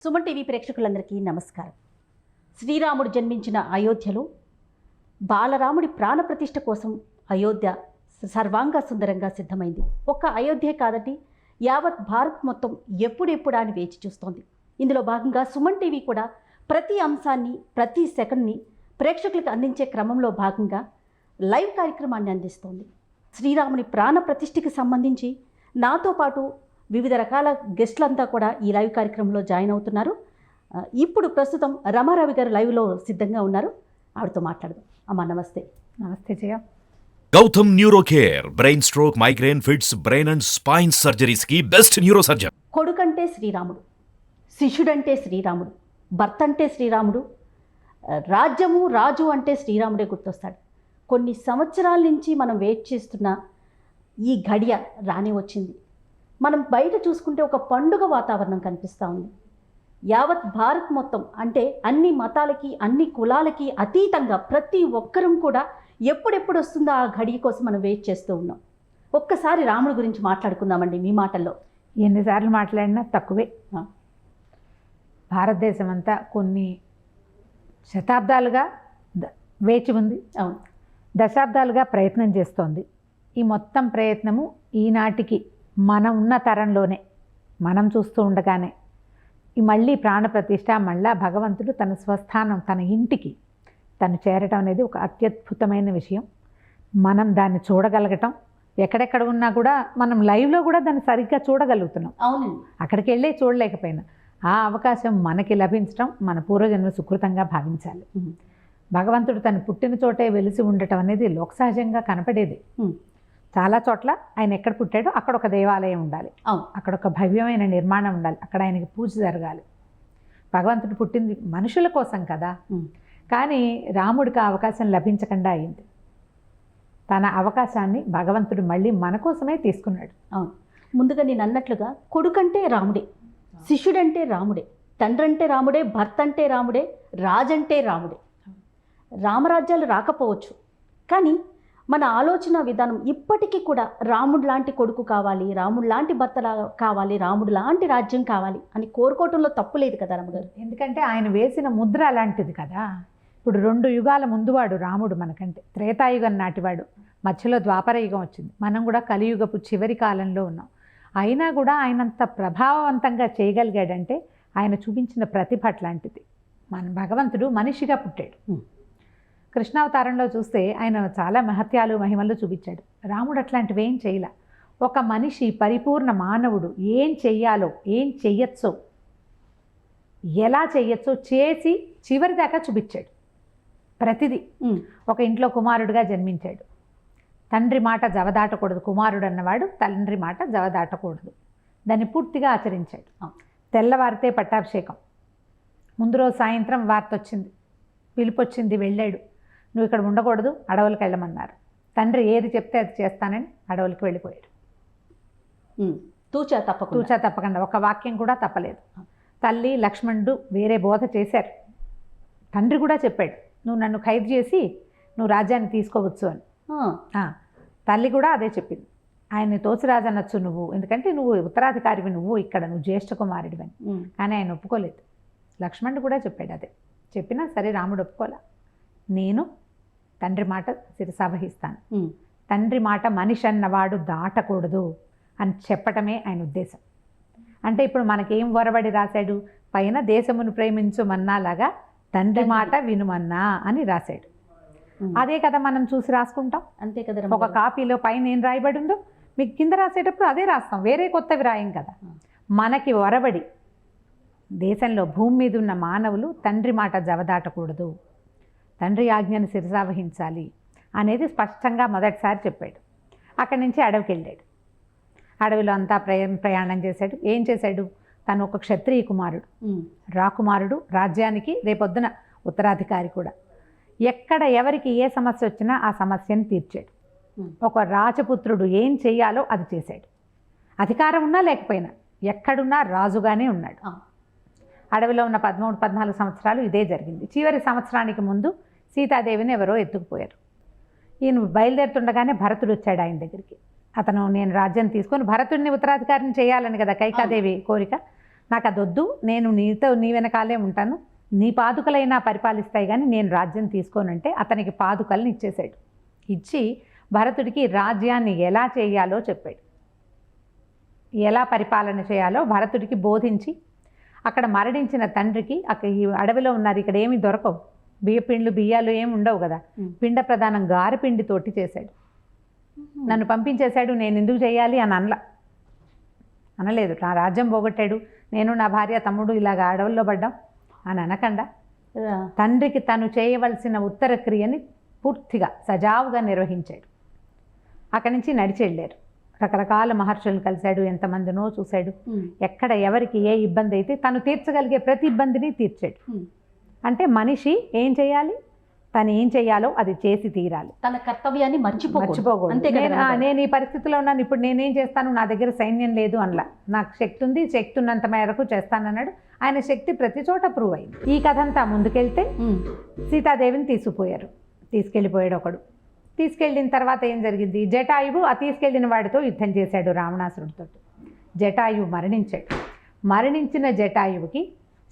Suman TV ప్రేక్షకులందరికీ నమస్కారం. శ్రీరాముడు జన్మించిన అయోధ్యలో బాలరాముడి ప్రాణప్రతిష్ఠ కోసం అయోధ్య సర్వాంగ సుందరంగా సిద్ధమైంది. ఒక్క అయోధ్య కాదండి, యావత్ భారత్ మొత్తం ఎప్పుడెప్పుడా అని వేచి చూస్తోంది. ఇందులో భాగంగా సుమన్ టీవీ కూడా ప్రతి అంశాన్ని ప్రతి సెకండ్ని ప్రేక్షకులకు అందించే క్రమంలో భాగంగా లైవ్ కార్యక్రమాన్ని అందిస్తోంది. శ్రీరాముని ప్రాణప్రతిష్ఠకి సంబంధించి నాతో పాటు వివిధ రకాల గెస్టులంతా కూడా ఈ లైవ్ కార్యక్రమంలో జాయిన్ అవుతున్నారు. ఇప్పుడు ప్రస్తుతం రమారవి గారు లైవ్లో సిద్ధంగా ఉన్నారు. ఆవిడతో మాట్లాడదాం. అమ్మా నమస్తే. నమస్తే Jaya. Gautam neuro care, brain stroke, migraine, fits, brain and spine surgeries కి బెస్ట్ న్యూరో సర్జన్. కొడుకంటే శ్రీరాముడు, శిష్యుడంటే శ్రీరాముడు, భర్త అంటే శ్రీరాముడు, రాజ్యము రాజు అంటే శ్రీరాముడే గుర్తొస్తాడు. కొన్ని సంవత్సరాల నుంచి మనం వెయిట్ చేస్తున్న ఈ ఘడియ రానే వచ్చింది. మనం బయట చూసుకుంటే ఒక పండుగ వాతావరణం కనిపిస్తూ ఉంది. యావత్ భారత్ మొత్తం అంటే అన్ని మతాలకి అన్ని కులాలకి అతీతంగా ప్రతి ఒక్కరం కూడా ఎప్పుడెప్పుడు వస్తుందో ఆ ఘడియ కోసం మనం వెయిట్ చేస్తూ ఉన్నాం. ఒక్కసారి రాముడి గురించి మాట్లాడుకుందామండి మీ మాటల్లో. ఎన్నిసార్లు మాట్లాడినా తక్కువే. భారతదేశం అంతా కొన్ని శతాబ్దాలుగా వేచి ఉంది. అవును, దశాబ్దాలుగా ప్రయత్నం చేస్తోంది. ఈ మొత్తం ప్రయత్నము ఈనాటికి మనం ఉన్న తరంలోనే మనం చూస్తూ ఉండగానే ఈ మళ్ళీ ప్రాణప్రతిష్ఠ, మళ్ళా భగవంతుడు తన స్వస్థానం తన ఇంటికి తను చేరటం అనేది ఒక అత్యద్భుతమైన విషయం. మనం దాన్ని చూడగలగటం, ఎక్కడెక్కడ ఉన్నా కూడా మనం లైవ్లో కూడా దాన్ని సరిగ్గా చూడగలుగుతున్నాం. అవునండి, అక్కడికి వెళ్ళే చూడలేకపోయినా ఆ అవకాశం మనకి లభించడం మన పూర్వజన్మ సుకృతంగా భావించాలి. భగవంతుడు తను పుట్టిన చోటే వెలిసి ఉండటం అనేది లోకసహజంగా కనపడేది. చాలా చోట్ల ఆయన ఎక్కడ పుట్టాడో అక్కడ ఒక దేవాలయం ఉండాలి, అక్కడ ఒక భవ్యమైన నిర్మాణం ఉండాలి, అక్కడ ఆయనకి పూజ జరగాలి. భగవంతుడు పుట్టింది మనుషుల కోసం కదా. కానీ రాముడికి ఆ అవకాశం లభించకుండా అయింది. తన అవకాశాన్ని భగవంతుడు మళ్ళీ మన కోసమే తీసుకున్నాడు. అవును, ముందుగా నేను అన్నట్లుగా కొడుకంటే రాముడే, శిష్యుడంటే రాముడే, తండ్రి అంటే రాముడే, భర్త అంటే రాముడే, రాజంటే రాముడే. రామరాజ్యాలు రాకపోవచ్చు, కానీ మన ఆలోచన విధానం ఇప్పటికీ కూడా రాముడు లాంటి కొడుకు కావాలి, రాముడు లాంటి భర్త కావాలి, రాముడు లాంటి రాజ్యం కావాలి అని కోరుకోవటంలో తప్పు లేదు కదా రమ్మగారు. ఎందుకంటే ఆయన వేసిన ముద్ర అలాంటిది కదా. ఇప్పుడు 2 యుగాల ముందువాడు రాముడు మనకంటే, త్రేతాయుగం నాటివాడు, మధ్యలో ద్వాపర యుగం వచ్చింది, మనం కూడా కలియుగపు చివరి కాలంలో ఉన్నాం. అయినా కూడా ఆయనంత ప్రభావవంతంగా చేయగలిగాడంటే ఆయన చూపించిన ప్రతిభ అట్లాంటిది. మన భగవంతుడు మనిషిగా పుట్టాడు. కృష్ణావతారంలో చూస్తే ఆయన చాలా మహత్యాలు మహిమలు చూపించాడు. రాముడు అట్లాంటివి ఏం చేయలే. ఒక మనిషి పరిపూర్ణ మానవుడు ఏం చెయ్యాలో, ఏం చెయ్యొచ్చో, ఎలా చెయ్యొచ్చో చేసి చివరి దాకా చూపించాడు. ప్రతిదీ. ఒక ఇంట్లో కుమారుడిగా జన్మించాడు. తండ్రి మాట జవదాటకూడదు. కుమారుడు అన్నవాడు తండ్రి మాట జవదాటకూడదు. దాన్ని పూర్తిగా ఆచరించాడు. తెల్లవారితే పట్టాభిషేకం. ముందు రోజు సాయంత్రం వార్త వచ్చింది, పిలుపొచ్చింది, వెళ్ళాడు. నువ్వు ఇక్కడ ఉండకూడదు, అడవులకు వెళ్ళమన్నారు. తండ్రి ఏది చెప్తే అది చేస్తానని అడవులకు వెళ్ళిపోయాడు. తూచా తప్పకుండా ఒక వాక్యం కూడా తప్పలేదు. తల్లి లక్ష్మణుడు వేరే బోధ చేశారు. తండ్రి కూడా చెప్పాడు, నువ్వు నన్ను ఖైదు చేసి నువ్వు రాజ్యాన్ని తీసుకోవచ్చు అని. తల్లి కూడా అదే చెప్పింది, ఆయన్ని తోచిరాజు అనొచ్చు నువ్వు, ఎందుకంటే నువ్వు ఉత్తరాధికారివి, నువ్వు ఇక్కడ నువ్వు జ్యేష్ఠ కుమారుడివని. కానీ ఆయన ఒప్పుకోలేదు. లక్ష్మణుడు కూడా చెప్పాడు అదే. చెప్పినా సరే రాముడు ఒప్పుకోలే. నేను తండ్రి మాట శిరసావహిస్తాను, తండ్రి మాట మనిషి అన్నవాడు దాటకూడదు అని చెప్పటమే ఆయన ఉద్దేశం. అంటే ఇప్పుడు మనకేం వరబడి రాశాడు, పైన దేశమును ప్రేమించుమన్నాలాగా తండ్రి మాట వినుమన్నా అని రాశాడు. అదే కదా మనం చూసి రాసుకుంటాం. అంతే కదా. ఒక కాపీలో పైన ఏం రాయబడి ఉందో మీకు కింద రాసేటప్పుడు అదే రాస్తాం, వేరే కొత్తవి రాయం కదా. మనకి వరబడి దేశంలో భూమి మీద ఉన్న మానవులు తండ్రి మాట జవదాటకూడదు, తండ్రి ఆజ్ఞను శిరసావహించాలి అనేది స్పష్టంగా మొదటిసారి చెప్పాడు. అక్కడి నుంచి అడవికి వెళ్ళాడు. అడవిలో అంతా ప్రయాణం చేశాడు. ఏం చేశాడు, తను ఒక క్షత్రియ కుమారుడు, రాకుమారుడు, రాజ్యానికి రేపొద్దున ఉత్తరాధికారి కూడా. ఎక్కడ ఎవరికి ఏ సమస్య వచ్చినా ఆ సమస్యను తీర్చాడు. ఒక రాజపుత్రుడు ఏం చెయ్యాలో అది చేశాడు. అధికారం ఉన్నా లేకపోయినా ఎక్కడున్నా రాజుగానే ఉన్నాడు. అడవిలో ఉన్న 13-14 సంవత్సరాలు ఇదే జరిగింది. చివరి సంవత్సరానికి ముందు సీతాదేవిని ఎవరో ఎత్తుకుపోయారు. ఈయన బయలుదేరుతుండగానే భరతుడు వచ్చాడు ఆయన దగ్గరికి. అతను నేను రాజ్యం తీసుకొని భరతుడిని ఉత్తరాధికారిని చేయాలని కదా కైకాదేవి కోరిక. నాకు అదొద్దు, నేను నీ వెనకాలే ఉంటాను, నీ పాదుకలైనా పరిపాలిస్తాయి కానీ నేను రాజ్యం తీసుకోనంటే అతనికి పాదుకలను ఇచ్చేశాడు. ఇచ్చి భరతుడికి రాజ్యాన్ని ఎలా చేయాలో చెప్పాడు. ఎలా పరిపాలన చేయాలో భరతుడికి బోధించి అక్కడ మరణించిన తండ్రికి అక్కడ ఈ అడవిలో ఉన్నారు, ఇక్కడ ఏమి దొరకవు, బియ్యాలు ఏమి ఉండవు కదా, పిండ ప్రదానం గారెపిండితోటి చేశాడు. నన్ను పంపించేశాడు, నేను ఎందుకు చేయాలి అని అనలేదు. నా రాజ్యం పోగొట్టాడు, నేను నా భార్య తమ్ముడు ఇలాగ అడవుల్లో పడ్డాం అని అనకుండా తండ్రికి తను చేయవలసిన ఉత్తర క్రియని పూర్తిగా సజావుగా నిర్వహించాడు. అక్కడి నుంచి నడిచి వెళ్ళారు. రకరకాల మహర్షులను కలిశాడు, ఎంతమందినో చూశాడు. ఎక్కడ ఎవరికి ఏ ఇబ్బంది అయితే తను తీర్చగలిగే ప్రతి ఇబ్బందిని తీర్చాడు. అంటే మనిషి ఏం చేయాలి, తను ఏం చేయాలో అది చేసి తీరాలి, తన కర్తవ్యాన్ని మర్చిపోకూడదు. అంతే కదా. నేను ఈ పరిస్థితిలో ఉన్నాను, ఇప్పుడు నేనేం చేస్తాను, నా దగ్గర సైన్యం లేదు అనలా, నాకు శక్తి ఉంది, శక్తి ఉన్నంత మేరకు చేస్తానన్నాడు. ఆయన శక్తి ప్రతి చోట ప్రూవ్ అయింది. ఈ కథ అంతా ముందుకెళ్తే సీతాదేవిని తీసుకెళ్ళిపోయాడు ఒకడు. తీసుకెళ్ళిన తర్వాత ఏం జరిగింది, జటాయువు ఆ తీసుకెళ్ళిన వాడితో యుద్ధం చేశాడు రావణాసురుడితో. జటాయువు మరణించాడు. మరణించిన జటాయువుకి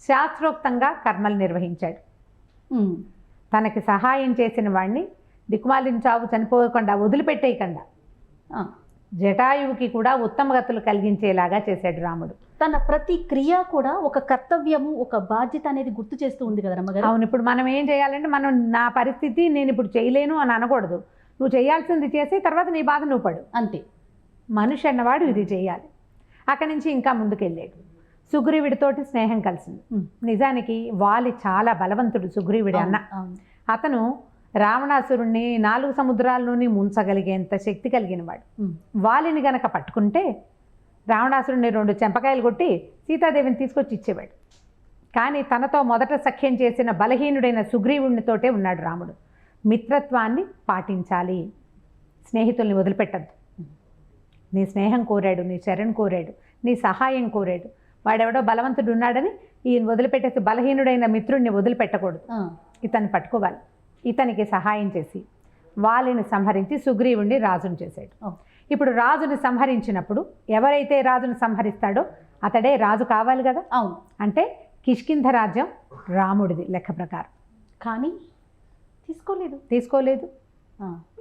శాస్త్రోక్తంగా కర్మలు నిర్వహించాడు. తనకి సహాయం చేసిన వాడిని దిక్కుమాలిన చావు చనిపోకుండా వదిలిపెట్టేయకుండా జటాయువుకి కూడా ఉత్తమ గతులు కలిగించేలాగా చేశాడు రాముడు. తన ప్రతి క్రియ కూడా ఒక కర్తవ్యము, ఒక బాధ్యత అనేది గుర్తు చేస్తూ ఉంది కదా రమ్మగారు. అవును. ఇప్పుడు మనం ఏం చేయాలంటే, మనం నా పరిస్థితి నేను ఇప్పుడు చేయలేను అని అనకూడదు. నువ్వు చేయాల్సింది చేసి తర్వాత నీ బాధ నువ్వు పడు, అంతే. మనిషి అన్నవాడు ఇది చేయాలి. అక్కడి నుంచి ఇంకా ముందుకెళ్ళాడు. సుగ్రీవుడితోటి స్నేహం కలిసింది. నిజానికి వాలి చాలా బలవంతుడు సుగ్రీవుడి అన్న. అతను రావణాసురుణ్ణి 4 సముద్రాల్లోని ముంచగలిగేంత శక్తి కలిగిన వాడు. వాలిని గనక పట్టుకుంటే రావణాసురుణ్ణి 2 చెంపకాయలు కొట్టి సీతాదేవిని తీసుకొచ్చి ఇచ్చేవాడు. కానీ తనతో మొదట సఖ్యం చేసిన బలహీనుడైన సుగ్రీవుడితోటే ఉన్నాడు రాముడు. మిత్రత్వాన్ని పాటించాలి, స్నేహితుల్ని వదిలిపెట్టద్దు. నీ స్నేహం కోరాడు, నీ శరణ్ కోరాడు, నీ సహాయం కోరాడు. వాడెవడో బలవంతుడు ఉన్నాడని ఈయన వదిలిపెట్టేసి బలహీనుడైన మిత్రుడిని వదిలిపెట్టకూడదు. ఇతన్ని పట్టుకోవాలి. ఇతనికి సహాయం చేసి వాలిని సంహరించి సుగ్రీవుణ్ణి రాజును చేశాడు. ఇప్పుడు రాజుని సంహరించినప్పుడు ఎవరైతే రాజును సంహరిస్తాడో అతడే రాజు కావాలి కదా. అవును. అంటే కిష్కింధ రాజ్యం రాముడిది లెక్క ప్రకారం. కానీ తీసుకోలేదు,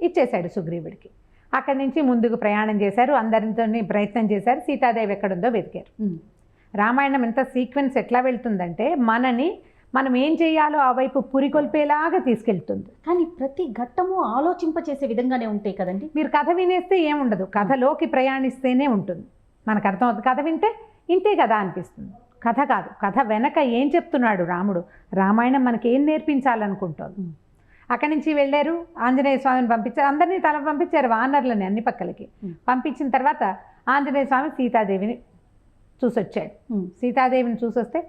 ఇచ్చేశాడు సుగ్రీవుడికి. అక్కడి నుంచి ముందుకు ప్రయాణం చేశారు. అందరితో ప్రయత్నం చేశారు. సీతాదేవి ఎక్కడుందో వెతికారు. రామాయణం ఎంత సీక్వెన్స్ ఎట్లా వెళ్తుందంటే మనం ఏం చేయాలో ఆ వైపు పురికొల్పేలాగా తీసుకెళ్తుంది. కానీ ప్రతి ఘట్టము ఆలోచింపచేసే విధంగానే ఉంటాయి కదండి. మీరు కథ వినేస్తే ఏముండదు, కథలోకి ప్రయాణిస్తేనే ఉంటుంది. మనకు అర్థమవుతుంది. కథ వింటే ఇంతే కదా అనిపిస్తుంది. కథ కాదు, కథ వెనక ఏం చెప్తున్నాడు రాముడు, రామాయణం మనకి ఏం నేర్పించాలనుకుంటోంది. అక్కడి నుంచి వెళ్ళారు. ఆంజనేయ స్వామిని పంపించారు. అందరినీ పంపించారు, వానర్లని అన్ని పక్కలకి పంపించిన తర్వాత ఆంజనేయ స్వామి సీతాదేవిని చూసొచ్చాడు. సీతాదేవిని చూసొస్తే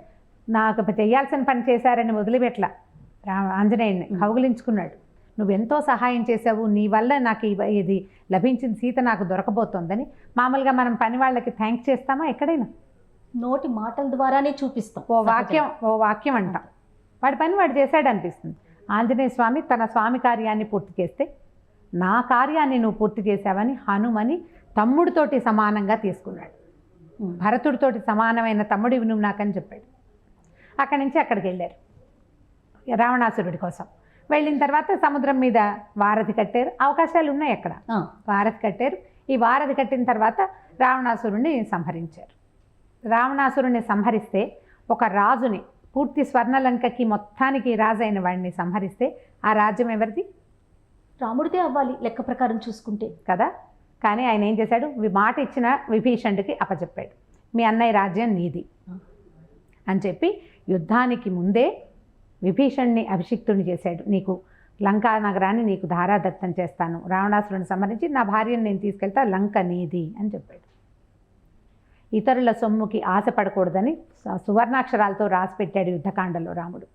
నాకు చేయాల్సిన పని చేశారని వదిలిపెట్ల ఆంజనేయుని కౌగిలించుకున్నాడు. నువ్వెంతో సహాయం చేసావు, నీ వల్ల నాకు ఇది లభించిన సీత నాకు దొరకబోతోందని. మామూలుగా మనం పని వాళ్ళకి థ్యాంక్స్ చేస్తామా ఎక్కడైనా? నోటి మాటల ద్వారానే చూపిస్తాం. ఓ వాక్యం అంటాం. వాడి పని వాడు చేశాడు అనిపిస్తుంది. ఆంజనేయ స్వామి తన స్వామి కార్యాన్ని పూర్తి చేస్తే నా కార్యాన్ని నువ్వు పూర్తి చేశావని హనుమని తమ్ముడితోటి సమానంగా తీసుకున్నాడు. భరతుడితోటి సమానమైన తమ్ముడివి నువ్వు నాకని చెప్పాడు. అక్కడి నుంచి అక్కడికి వెళ్ళారు రావణాసురుడి కోసం. వెళ్ళిన తర్వాత సముద్రం మీద వారధి కట్టారు. అవకాశాలు ఉన్నాయి అక్కడ. వారధి కట్టారు. ఈ వారధి కట్టిన తర్వాత రావణాసురుడిని సంహరించారు. రావణాసురుడిని సంహరిస్తే ఒక రాజుని, పూర్తి స్వర్ణలంకకి మొత్తానికి రాజు అయిన వాడిని సంహరిస్తే ఆ రాజ్యం ఎవరిది? రాముడితే అవ్వాలి లెక్క ప్రకారం చూసుకుంటే కదా. కానీ ఆయన ఏం చేశాడు, మాట ఇచ్చిన విభీషణుడికి అప్పచెప్పాడు, మీ అన్నయ్య రాజ్యం నీది అని చెప్పి యుద్ధానికి ముందే విభీషణ్ణి అభిషిక్తుడిని చేశాడు. నీకు లంకా నగరాన్ని నీకు ధారాదత్తం చేస్తాను, రావణాసురుని సంహరించి నా భార్యను నేను తీసుకెళ్తా, లంక నీది అని చెప్పాడు. ఇతరుల సొమ్ముకి ఆశపడకూడదని సువర్ణాక్షరాలతో రాసిపెట్టాడు యుద్ధకాండలో రాముడు.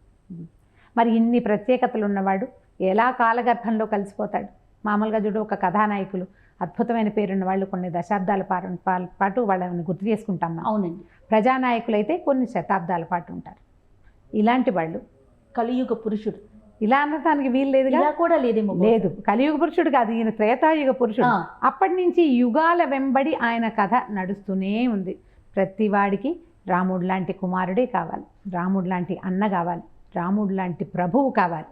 మరి ఇన్ని ప్రత్యేకతలు ఉన్నవాడు ఎలా కాలగర్భంలో కలిసిపోతాడు? మామూలుగా చూడు, ఒక కథానాయకులు అద్భుతమైన పేరున్న వాళ్ళు కొన్ని దశాబ్దాల పాటు వాళ్ళని గుర్తు చేసుకుంటాం. అవునండి. ప్రజానాయకులైతే కొన్ని శతాబ్దాల పాటు ఉంటారు. ఇలాంటి వాళ్ళు కలియుగ పురుషుడు. ఇలా అనడానికి వీలు లేదు కూడా లేదేమో. లేదు, కలియుగ పురుషుడు కాదు, ఈయన త్రేతాయుగ పురుషుడు. అప్పటి నుంచి యుగాల వెంబడి ఆయన కథ నడుస్తూనే ఉంది. ప్రతి వాడికి రాముడు లాంటి కుమారుడే కావాలి, రాముడు లాంటి అన్న కావాలి, రాముడు లాంటి ప్రభువు కావాలి,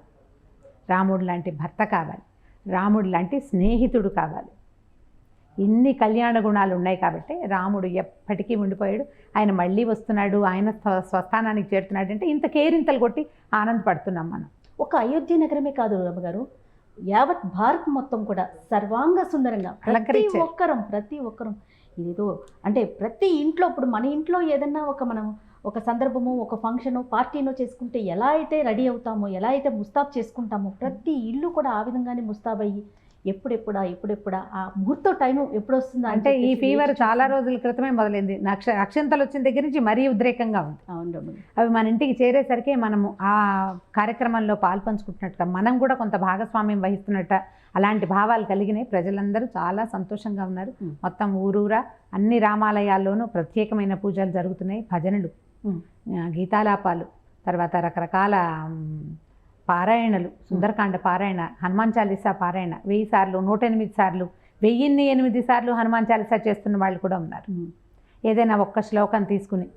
రాముడు లాంటి భర్త కావాలి, రాముడు లాంటి స్నేహితుడు కావాలి. ఇన్ని కళ్యాణ గుణాలు ఉన్నాయి కాబట్టి రాముడు ఎప్పటికీ ఉండిపోయాడు. ఆయన మళ్ళీ వస్తున్నాడు, ఆయన స్వస్థానానికి చేరుతున్నాడు అంటే ఇంత కేరింతలు కొట్టి ఆనందపడుతున్నాం మనం. ఒక అయోధ్య నగరమే కాదు రమ్మగారు, యావత్ భారత్ మొత్తం కూడా సర్వాంగ సుందరంగా ప్రతి అలంకరించారు. ఒక్కరం ఇదేదో అంటే ప్రతి ఇంట్లో ఇప్పుడు మన ఇంట్లో ఏదన్నా మనం ఒక సందర్భము, ఒక ఫంక్షను, పార్టీనో చేసుకుంటే ఎలా అయితే రెడీ అవుతామో, ఎలా అయితే ముస్తాబ్ చేసుకుంటామో, ప్రతి ఇల్లు కూడా ఆ విధంగానే ముస్తాబయ్యి ఎప్పుడెప్పుడా ఆ ముహూర్తం టైం ఎప్పుడు వస్తుందా అంటే ఈ ఫీవర్ చాలా రోజుల క్రితమే మొదలైంది. అక్షంతలు వచ్చిన దగ్గర నుంచి మరీ ఉద్రేకంగా ఉంది. అవును. అవి మన ఇంటికి చేరేసరికి మనము ఆ కార్యక్రమంలో పాల్పంచుకుంటున్నట్టుగా మనం కూడా కొంత భాగస్వామ్యం వహిస్తున్నట్ట అలాంటి భావాలు కలిగినాయి. ప్రజలందరూ చాలా సంతోషంగా ఉన్నారు. మొత్తం ఊరూరా అన్ని రామాలయాల్లోనూ ప్రత్యేకమైన పూజలు జరుగుతున్నాయి. భజనలు, గీతాలాపాలు, తర్వాత రకరకాల పారాయణలు, సుందరకాండ పారాయణ, హనుమాన్ చాలీసా పారాయణ 1000 సార్లు, 108 సార్లు, 1008 సార్లు హనుమాన్ చాలీసా చేస్తున్న వాళ్ళు కూడా ఉన్నారు. ఏదైనా ఒక్క శ్లోకం తీసుకుని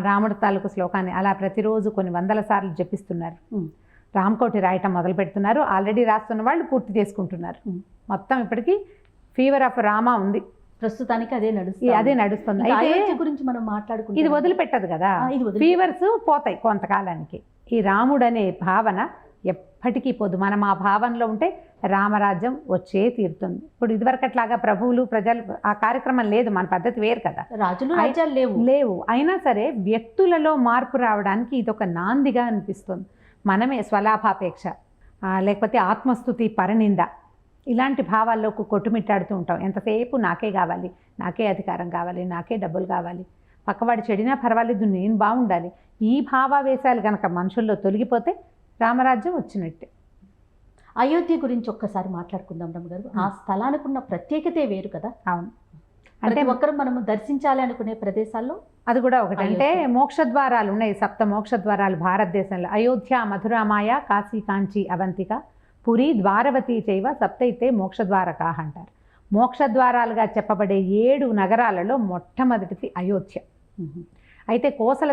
రాముడి తాలూకు శ్లోకాన్ని అలా ప్రతిరోజు కొన్ని వందల సార్లు జపిస్తున్నారు. రామకోటి రాయటం మొదలు పెడుతున్నారు. ఆల్రెడీ రాస్తున్న వాళ్ళు పూర్తి చేసుకుంటున్నారు. మొత్తం ఇప్పటికీ ఫీవర్ ఆఫ్ రామా ఉంది. ప్రస్తుతానికి అదే నడుస్తుంది. అయితే గురించి మనం మాట్లాడుకుంటే ఇది వదిలిపెట్టదు కదా, ఫీవర్స్ పోతాయి కొంతకాలానికి. ఈ రాముడు అనే భావన ఎప్పటికీ పోదు. మనం ఆ భావనలో ఉంటే రామరాజ్యం వచ్చే తీరుతుంది. ఇప్పుడు ఇదివరకట్లాగా ప్రభువులు ప్రజలు ఆ కార్యక్రమం లేదు, మన పద్ధతి వేరు కదా, రాజులు రాజ్యాలు లేవు. అయినా సరే వ్యక్తులలో మార్పు రావడానికి ఇది ఒక నాందిగా అనిపిస్తుంది. మనమే స్వలాభాపేక్ష, లేకపోతే ఆత్మస్తుతి, పరనింద, ఇలాంటి భావాల్లో కొట్టుమిట్టాడుతూ ఉంటాం. ఎంతసేపు నాకే కావాలి, నాకే అధికారం కావాలి, నాకే డబ్బులు కావాలి, పక్కవాడు చెడినా పర్వాలేదు, నేను బాగుండాలి. ఈ భావావేశాలు కనుక మనుషుల్లో తొలగిపోతే రామరాజ్యం వచ్చినట్టే. అయోధ్య గురించి ఒక్కసారి మాట్లాడుకుందాం రమ్మగారు. ఆ స్థలానికి ఉన్న ప్రత్యేకతే వేరు కదా. అవును, అంటే ఒక్కరు మనము దర్శించాలి అనుకునే ప్రదేశాల్లో అది కూడా ఒకటి. అంటే మోక్షద్వారాలు ఉన్నాయి, 7 మోక్షద్వారాలు భారతదేశంలో. అయోధ్య, మధురామాయ, కాశీ, కాంచి, అవంతిక, పురి, ద్వారవతి చైవ సప్తైతే మోక్షద్వారకా అంటారు. మోక్షద్వారాలుగా చెప్పబడే 7 నగరాలలో మొట్టమొదటిది అయోధ్య. అయితే కోసల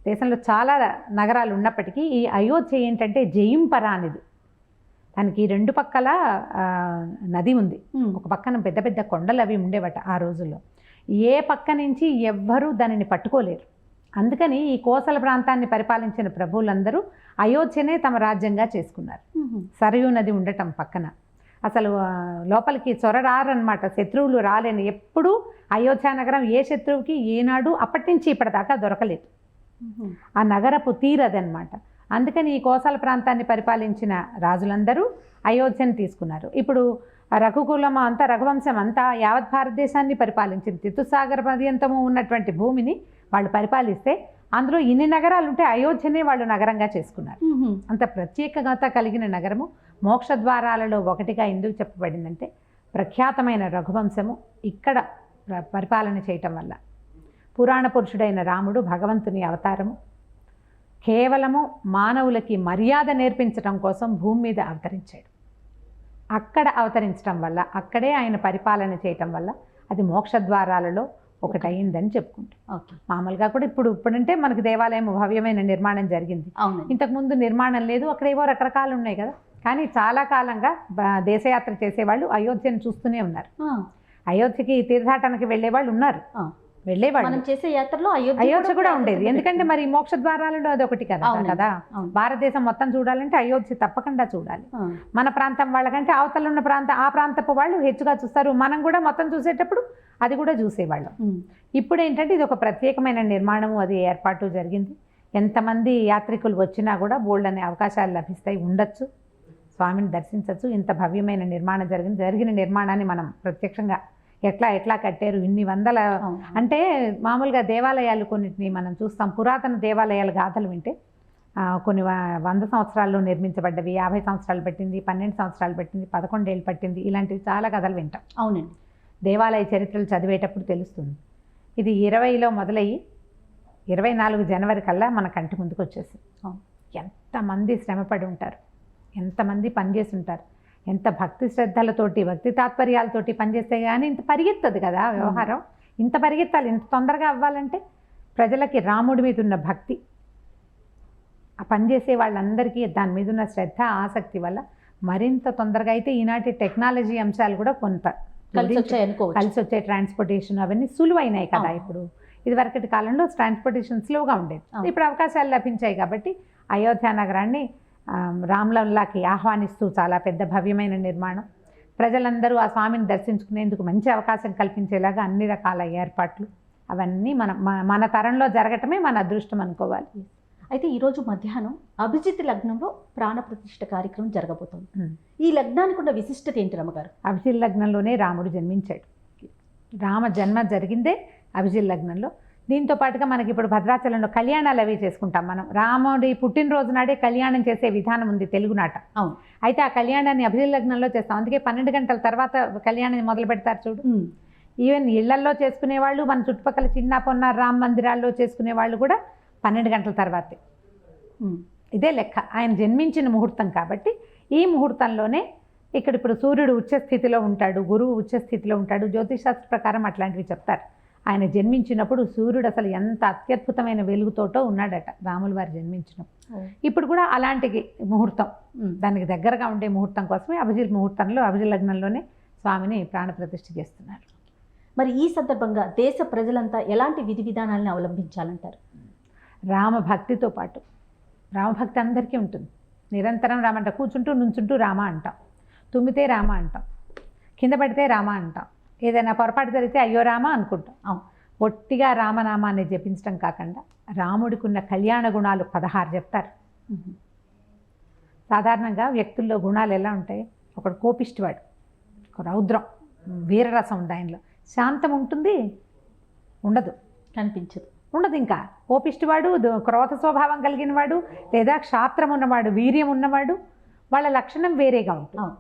దేశంలో చాలా నగరాలు ఉన్నప్పటికీ ఈ అయోధ్య ఏంటంటే జయింపరానిది. దానికి 2 పక్కల నది ఉంది. ఒక పక్కన పెద్ద పెద్ద కొండలు అవి ఉండేవట ఆ రోజుల్లో. ఏ పక్క నుంచి ఎవ్వరూ దానిని పట్టుకోలేరు. అందుకని ఈ కోసల ప్రాంతాన్ని పరిపాలించిన ప్రభువులందరూ అయోధ్యనే తమ రాజ్యంగా చేసుకున్నారు. సరయూ నది ఉండటం పక్కన అసలు లోపలికి చొరరారన్నమాట, శత్రువులు రాలేని. ఎప్పుడు అయోధ్య నగరం ఏ శత్రువుకి ఏనాడు అప్పటి నుంచి ఇప్పటిదాకా దొరకలేదు. ఆ నగరపు తీరదనమాట. అందుకని ఈ కోసల ప్రాంతాన్ని పరిపాలించిన రాజులందరూ అయోధ్యను తీసుకున్నారు. ఇప్పుడు రఘుకులం అంతా, రఘువంశం అంతా యావత్ భారతదేశాన్ని పరిపాలించింది. ఋతుసాగర పర్యంతము ఉన్నటువంటి భూమిని వాళ్ళు పరిపాలిస్తే అందులో ఇన్ని నగరాలు ఉంటే అయోధ్యనే వాళ్ళు నగరంగా చేసుకున్నారు. అంత ప్రత్యేకత కలిగిన నగరము. మోక్షద్వారాలలో ఒకటిగా ఎందుకు చెప్పబడిందంటే ప్రఖ్యాతమైన రఘువంశము ఇక్కడ పరిపాలన చేయటం వల్ల. పురాణ పురుషుడైన రాముడు భగవంతుని అవతారము. కేవలము మానవులకి మర్యాద నేర్పించడం కోసం భూమి మీద అవతరించాడు. అక్కడ అవతరించడం వల్ల, అక్కడే ఆయన పరిపాలన చేయటం వల్ల అది మోక్షద్వారాలలో ఒకటి అయిందని చెప్పుకుంటాం. మామూలుగా కూడా ఇప్పుడంటే మనకు దేవాలయం భవ్యమైన నిర్మాణం జరిగింది. ఇంతకుముందు నిర్మాణం లేదు, అక్కడేవో రకరకాలు ఉన్నాయి కదా. కానీ చాలా కాలంగా దేశయాత్ర చేసేవాళ్ళు అయోధ్యను చూస్తూనే ఉన్నారు. అయోధ్యకి తీర్థాటనకి వెళ్ళేవాళ్ళు ఉన్నారు, వెళ్ళేవాళ్ళు. చేసే యాత్రలో అయోధ్య కూడా ఉండేది. ఎందుకంటే మరి మోక్ష ద్వారాలలో అది ఒకటి కదా. భారతదేశం మొత్తం చూడాలంటే అయోధ్య తప్పకుండా చూడాలి. మన ప్రాంతం వాళ్ళకంటే అవతల ఉన్న ఆ ప్రాంతపు వాళ్ళు హెచ్చుగా చూస్తారు. మనం కూడా మొత్తం చూసేటప్పుడు అది కూడా చూసేవాళ్ళం. ఇప్పుడు ఏంటంటే ఇది ఒక ప్రత్యేకమైన నిర్మాణము, అది ఏర్పాటు జరిగింది. ఎంతమంది యాత్రికులు వచ్చినా కూడా బోల్డ్ అనే అవకాశాలు లభిస్తాయి, ఉండొచ్చు, స్వామిని దర్శించవచ్చు. ఇంత భవ్యమైన నిర్మాణం జరిగిన నిర్మాణాన్ని మనం ప్రత్యక్షంగా ఎట్లా కట్టారు, ఇన్ని వందల, అంటే మామూలుగా దేవాలయాలు కొన్నిటిని మనం చూస్తాం. పురాతన దేవాలయాల గాథలు వింటే కొన్ని 100 సంవత్సరాల్లో నిర్మించబడ్డవి, 50 సంవత్సరాలు పట్టింది, 12 సంవత్సరాలు పట్టింది, 11 ఏళ్ళు పట్టింది, ఇలాంటివి చాలా కథలు వింటాం. అవునండి, దేవాలయ చరిత్రలు చదివేటప్పుడు తెలుస్తుంది. ఇది 20లో మొదలయ్యి 24 జనవరి కల్లా మన కంటి ముందుకు వచ్చేసింది. ఎంతమంది శ్రమపడి ఉంటారు, ఎంతమంది పనిచేసి ఉంటారు, ఎంత భక్తి శ్రద్ధలతోటి, భక్తి తాత్పర్యాలతోటి పనిచేస్తే కానీ ఇంత పరిగెత్తదు కదా వ్యవహారం. ఇంత పరిగెత్తాలి, ఇంత తొందరగా అవ్వాలంటే ప్రజలకి రాముడి మీద ఉన్న భక్తి, ఆ పనిచేసే వాళ్ళందరికీ దాని మీద ఉన్న శ్రద్ధ ఆసక్తి వల్ల మరింత తొందరగా అయితే ఈనాటి టెక్నాలజీ అంశాలు కూడా కొంత కలిసి వచ్చాయి అనుకోవచ్చు. కలిసి వచ్చే ట్రాన్స్పోర్టేషన్ అవన్నీ సులువైనాయి కదా. ఇప్పుడు ఇదివరకటి కాలంలో ట్రాన్స్పోర్టేషన్ స్లోగా ఉండేది. ఇప్పుడు అవకాశాలు లభించాయి కాబట్టి అయోధ్య నగరాన్ని రామ్లల్లాకి ఆహ్వానిస్తూ చాలా పెద్ద భవ్యమైన నిర్మాణం, ప్రజలందరూ ఆ స్వామిని దర్శించుకునేందుకు మంచి అవకాశం కల్పించేలాగా అన్ని రకాల ఏర్పాట్లు, అవన్నీ మన తరంలో జరగటమే మన అదృష్టం అనుకోవాలి. అయితే ఈరోజు మధ్యాహ్నం అభిజిత్ లగ్నంలో ప్రాణప్రతిష్ఠ కార్యక్రమం జరగబోతోంది. ఈ లగ్నానికి ఉన్న విశిష్టత ఏంటి రమ్మగారు? అభిజిత్ లగ్నంలోనే రాముడు జన్మించాడు. రామ జన్మ జరిగిందే అభిజిత్ లగ్నంలో. దీంతో పాటుగా మనకి ఇప్పుడు భద్రాచలంలో కళ్యాణాలు అవి చేసుకుంటాం మనం. రాముడి పుట్టినరోజు నాడే కళ్యాణం చేసే విధానం ఉంది తెలుగునాట. అవును. అయితే ఆ కళ్యాణాన్ని అభిజిత్ లగ్నంలో చేస్తాం. అందుకే 12 గంటల తర్వాత కళ్యాణం మొదలు పెడతారు చూడు. ఈవెన్ ఇళ్లల్లో చేసుకునే వాళ్ళు, మన చుట్టుపక్కల చిన్న పొన్న రామ మందిరాల్లో చేసుకునే వాళ్ళు కూడా 12 గంటల తర్వాతే. ఇదే లెక్క. ఆయన జన్మించిన ముహూర్తం కాబట్టి ఈ ముహూర్తంలోనే ఇక్కడ ఇప్పుడు సూర్యుడు ఉచ్చస్థితిలో ఉంటాడు, గురువు ఉచ్చస్థితిలో ఉంటాడు. జ్యోతిషశాస్త్ర ప్రకారం అట్లాంటివి చెప్తారు. ఆయన జన్మించినప్పుడు సూర్యుడు అసలు ఎంత అత్యద్భుతమైన వెలుగుతోటో ఉన్నాడట రాముల వారు జన్మించినప్పుడు. ఇప్పుడు కూడా అలాంటి ముహూర్తం, దానికి దగ్గరగా ఉండే ముహూర్తం కోసమే అభిజిత్ ముహూర్తంలో అభిజిత్ లగ్నంలోనే స్వామిని ప్రాణప్రతిష్ఠ చేస్తున్నారు. మరి ఈ సందర్భంగా దేశ ప్రజలంతా ఎలాంటి విధి విధానాలను అవలంబించాలంటారు? రామభక్తితో పాటు, రామభక్తి అందరికీ ఉంటుంది. నిరంతరం రామ అంట, కూర్చుంటూ నుంచుంటూ రామ అంటాం, తుమ్మితే రామ అంటాం, కింద పడితే రామ అంటాం, ఏదైనా పొరపాటు జరిగితే అయ్యో రామ అనుకుంటాం. ఒట్టిగా రామనామాన్ని జపించడం కాకుండా రాముడికి ఉన్న కళ్యాణ గుణాలు 16 చెప్తారు. సాధారణంగా వ్యక్తుల్లో గుణాలు ఎలా ఉంటాయి? ఒకడు కోపిష్టివాడు, ఒక రౌద్రం, వీరరసం ఉంది ఆయనలో. శాంతం ఉంటుంది? ఉండదు, కనిపించదు, ఉండదు. ఇంకా కోపిష్టివాడు, క్రోధ స్వభావం కలిగిన వాడు, లేదా క్షాత్రం ఉన్నవాడు, వీర్యం ఉన్నవాడు, వాళ్ళ లక్షణం వేరేగా ఉంటుంది.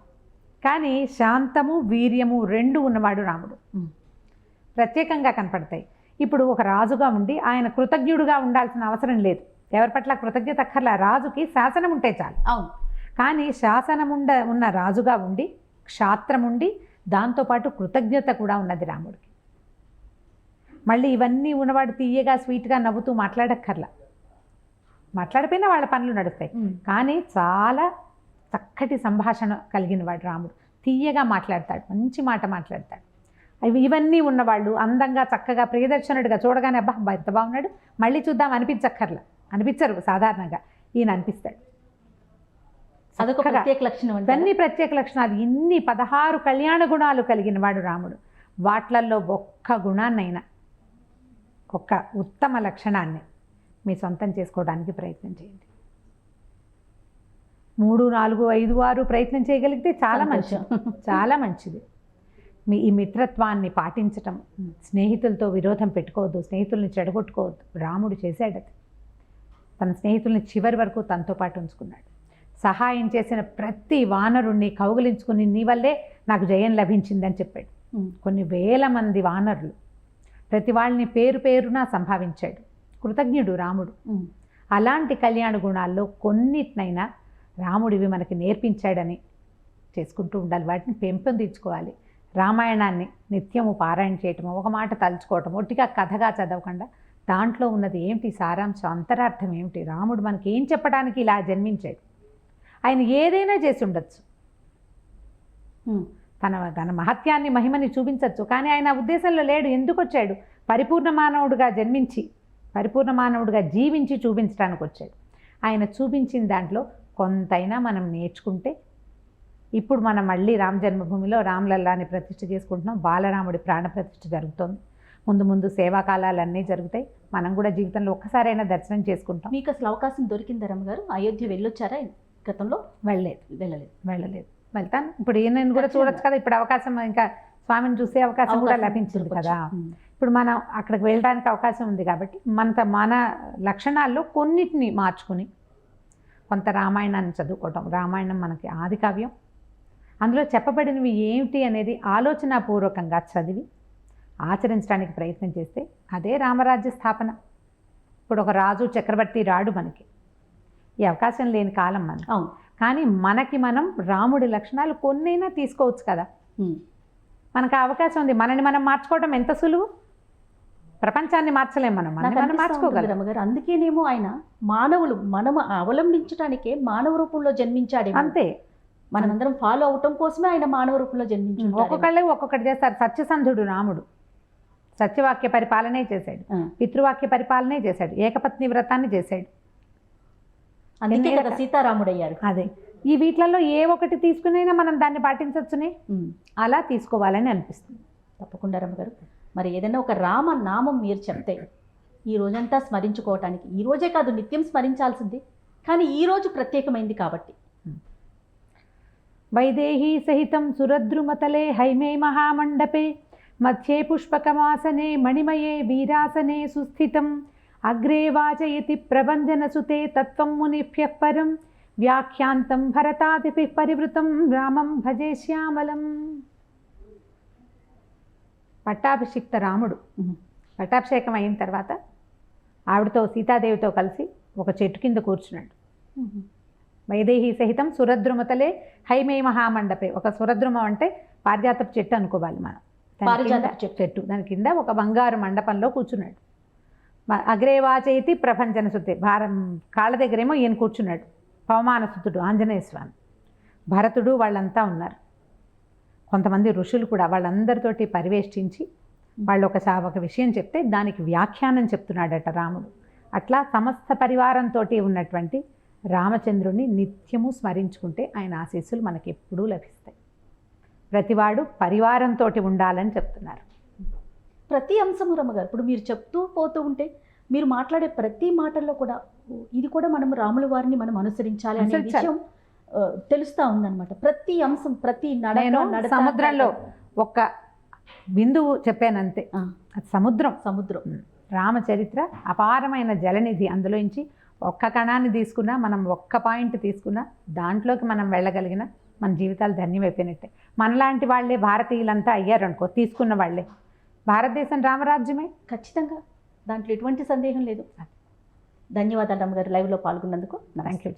కానీ శాంతము వీర్యము 2 ఉన్నవాడు రాముడు. ప్రత్యేకంగా కనపడతాయి. ఇప్పుడు ఒక రాజుగా ఉండి ఆయన కృతజ్ఞుడుగా ఉండాల్సిన అవసరం లేదు. ఎవరి పట్ల కృతజ్ఞత అక్కర్లా. రాజుకి శాసనం ఉంటే చాలు. అవును. కానీ శాసనం ఉన్న రాజుగా ఉండి, క్షాత్రం ఉండి, దాంతోపాటు కృతజ్ఞత కూడా ఉన్నది రాముడికి. మళ్ళీ ఇవన్నీ ఉన్నవాడు తీయగా స్వీట్గా నవ్వుతూ మాట్లాడక్కర్లా. మాట్లాడిపోయినా వాళ్ళ పనులు నడుస్తాయి. కానీ చాలా చక్కటి సంభాషణ కలిగిన వాడు రాముడు. తీయగా మాట్లాడతాడు, మంచి మాట మాట్లాడతాడు. ఇవన్నీ ఉన్నవాళ్ళు అందంగా చక్కగా ప్రియదర్శనుడిగా చూడగానే అబ్బా ఎంత బాగున్నాడు, మళ్ళీ చూద్దాం అనిపించక్కర్లా. అనిపించరు సాధారణంగా, ఈయన అనిపిస్తాడు. అదొక ప్రత్యేక లక్షణం. ఇవన్నీ ప్రత్యేక లక్షణాలు. ఇన్ని 16 కళ్యాణ గుణాలు కలిగిన వాడు రాముడు. వాట్లల్లో ఒక్క గుణాన్నైనా, ఒక్క ఉత్తమ లక్షణాన్ని మీ సొంతం చేసుకోవడానికి ప్రయత్నం చేయండి. 3, 4, 5, 6 ప్రయత్నం చేయగలిగితే చాలా మంచిది, చాలా మంచిది. ఈ మిత్రత్వాన్ని పాటించటం, స్నేహితులతో విరోధం పెట్టుకోవద్దు, స్నేహితుల్ని చెడగొట్టుకోవద్దు. రాముడు చేశాడు అది. తన స్నేహితుల్ని చివరి వరకు తనతో పాటు ఉంచుకున్నాడు. సహాయం చేసిన ప్రతి వానరుణ్ణి కౌగిలించుకుని నీ వల్లే నాకు జయం లభించిందని చెప్పాడు. కొన్ని వేల మంది వానరులు, ప్రతి వాళ్ళని పేరు పేరున సంభావించాడు. కృతజ్ఞుడు రాముడు. అలాంటి కళ్యాణ గుణాల్లో కొన్నిటినైనా రాముడివి మనకి నేర్పించాడని చేసుకుంటూ ఉండాలి. వాటిని పెంపొందించుకోవాలి. రామాయణాన్ని నిత్యము పారాయణ చేయటము, ఒక మాట తలుచుకోవటం, ఒట్టిగా కథగా చదవకుండా దాంట్లో ఉన్నది ఏమిటి, సారాంశం, అంతరార్థం ఏమిటి, రాముడు మనకి ఏం చెప్పడానికి ఇలా జన్మించాడు. ఆయన ఏదైనా చేసి ఉండొచ్చు, తన మహత్యాన్ని మహిమని చూపించవచ్చు. కానీ ఆయన ఉద్దేశంలో లేడు. ఎందుకు వచ్చాడు? పరిపూర్ణ మానవుడిగా జన్మించి, పరిపూర్ణ మానవుడిగా జీవించి చూపించడానికి వచ్చాడు. ఆయన చూపించిన దాంట్లో కొంతైనా మనం నేర్చుకుంటే, ఇప్పుడు మనం మళ్ళీ రామ జన్మభూమిలో రామలల్లాని ప్రతిష్ఠ చేసుకుంటున్నాం. బాలరాముడి ప్రాణప్రతిష్ఠ జరుగుతోంది. ముందు ముందు సేవాకాలాలన్నీ జరుగుతాయి. మనం కూడా జీవితంలో ఒక్కసారైనా దర్శనం చేసుకుంటాం. మీకు అసలు అవకాశం దొరికిందా రమ్మగారు? అయోధ్య వెళ్ళొచ్చారా గతంలో? వెళ్ళలేదు. వెళ్తాను. ఇప్పుడు నేను కూడా చూడొచ్చు కదా. ఇప్పుడు అవకాశం, ఇంకా స్వామిని చూసే అవకాశం కూడా లభించింది కదా. ఇప్పుడు మనం అక్కడికి వెళ్ళడానికి అవకాశం ఉంది కాబట్టి మన లక్షణాల్లో కొన్నిటిని మార్చుకుని కొంత రామాయణాన్ని చదువుకోవటం. రామాయణం మనకి ఆది కావ్యం. అందులో చెప్పబడినవి ఏమిటి అనేది ఆలోచనాపూర్వకంగా చదివి ఆచరించడానికి ప్రయత్నం చేస్తే అదే రామరాజ్య స్థాపన. ఇప్పుడు ఒక రాజు చక్రవర్తి రాడు మనకి, ఈ అవకాశం లేని కాలం మనం. అవును. కానీ మనకి మనం రాముడి లక్షణాలు కొన్నైనా తీసుకోవచ్చు కదా. మనకు అవకాశం ఉంది. మనని మనం మార్చుకోవడం ఎంత సులువు. ప్రపంచాన్ని మార్చలేం మనం, నాకు మనం అనిపిస్తూ ఉంటుంది మార్చుకోగలం. రమ్మగారు, అందుకేనేమో ఆయన మనము అవలంబించడానికే మానవ రూపంలో జన్మించాడే. అంతే, మనమందరం ఫాలో అవటం కోసమే ఆయన మానవ రూపంలో జన్మించాడు. ఒక్కొక్కళ్ళే ఒక్కొక్కటి చేస్తారు. సత్యసంధుడు రాముడు సత్యవాక్య పరిపాలనే చేశాడు, పితృవాక్య పరిపాలనే చేశాడు, ఏకపత్ని వ్రతాన్ని చేశాడు. అందుకే కదా సీతారాముడయ్యారు. అదే, ఈ వీటిలలో ఏ ఒకటి తీసుకునైనా మనం దాన్ని పాటించవచ్చునే, అలా తీసుకోవాలని అనిపిస్తుంది. తప్పకుండా రమ్మగారు. మరి ఏదైనా ఒక రామ నామం మీరు చెప్తే ఈ రోజంతా స్మరించుకోవటానికి, ఈ రోజే కాదు నిత్యం స్మరించాల్సింది, కానీ ఈ రోజు ప్రత్యేకమైంది కాబట్టి. వైదేహీ సహితం సురద్రుమతలే హైమే మహామండపే మధ్యే పుష్పకమాసనే మణిమయే వీరాసనే సుస్థితం అగ్రే వాచయతి ప్రభంజనసుతే తత్వం మునిభ్యః పరం వ్యాఖ్యాంతం భరతాదిభిః పరివృతం రామం భజే శ్యామలం. పట్టాభిషిక్త రాముడు పట్టాభిషేకం అయిన తర్వాత ఆవిడతో సీతాదేవితో కలిసి ఒక చెట్టు కింద కూర్చున్నాడు. వైదేహీ సహితం సురద్రుమతలే హైమే మహామండపే. ఒక సురద్రుమం అంటే పారిజాతపు చెట్టు అనుకోవాలి మనం, చెట్టు, దాని కింద ఒక బంగారు మండపంలో కూర్చున్నాడు. అగ్రేవాచయితి ప్రభంజన సుతే, కాళ్ళ దగ్గరేమో ఈయన కూర్చున్నాడు, పవమానసుతుడు ఆంజనేయ స్వామి, భరతుడు వాళ్ళంతా ఉన్నారు. కొంతమంది ఋషులు కూడా వాళ్ళందరితోటి పరివేష్టించి వాళ్ళు ఒక విషయం చెప్తే దానికి వ్యాఖ్యానం చెప్తున్నాడట రాముడు. అట్లా సమస్త పరివారంతో ఉన్నటువంటి రామచంద్రుడిని నిత్యము స్మరించుకుంటే ఆయన ఆశీస్సులు మనకి ఎప్పుడూ లభిస్తాయి. ప్రతివాడు పరివారంతో ఉండాలని చెప్తున్నారు. ప్రతి అంశము రమ్మగారు, ఇప్పుడు మీరు చెప్తూ పోతూ ఉంటే మీరు మాట్లాడే ప్రతి మాటల్లో కూడా ఇది కూడా మనం రాముల వారిని మనం అనుసరించాలి అనే విషయం తెలుస్తూ ఉందన్నమాట. ప్రతి అంశం, ప్రతి నడక సముద్రంలో ఒక్క బిందువు చెప్పానంతే, అది సముద్రం. రామచరిత్ర అపారమైన జలనిధి. అందులోంచి ఒక్క కణాన్ని తీసుకున్నా, మనం ఒక్క పాయింట్ తీసుకున్నా దాంట్లోకి మనం వెళ్ళగలిగిన మన జీవితాలు ధన్యమైపోయినట్టే. మనలాంటి వాళ్ళే భారతీయులంతా అయ్యారనుకో, తీసుకున్న వాళ్ళే. భారతదేశం రామరాజ్యమే ఖచ్చితంగా, దాంట్లో ఎటువంటి సందేహం లేదు. ధన్యవాదాలు రమ్మగారు లైవ్లో పాల్గొన్నందుకు. Thank you.